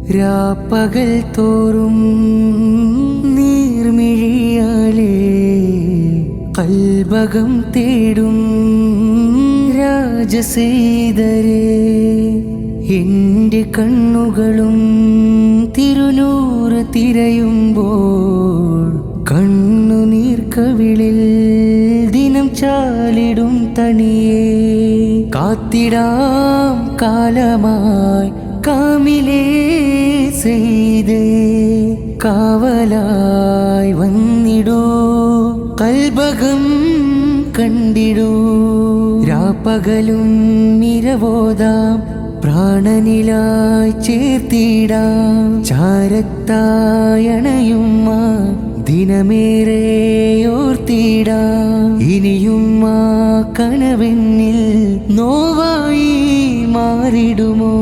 രാപ്പകൽ തോറും നീർമിഴിയാലേ കൽബകം തേടും രാജസേദരേ എന്റെ കണ്ണുകളും തിരുനൂറ് തിരയുമ്പോൾ കണ്ണുനീർക്കവിളിൽ ദിനം ചാലിടും തണിയേ കാത്തിടാം കാലമായി കാമിലേ ചെയ്തേ കാവലായി വന്നിടൂ കൽബകം കണ്ടിടൂ രാപ്പകലും നിരവോദാം പ്രാണനിലായി ചേർത്തിടാം ചാരത്തായണയുമ്മ ദിനമേറെ ഓർത്തിടാം ഇനിയും ആ കനവെന്നിൽ നോവായി മാറിടുമോ.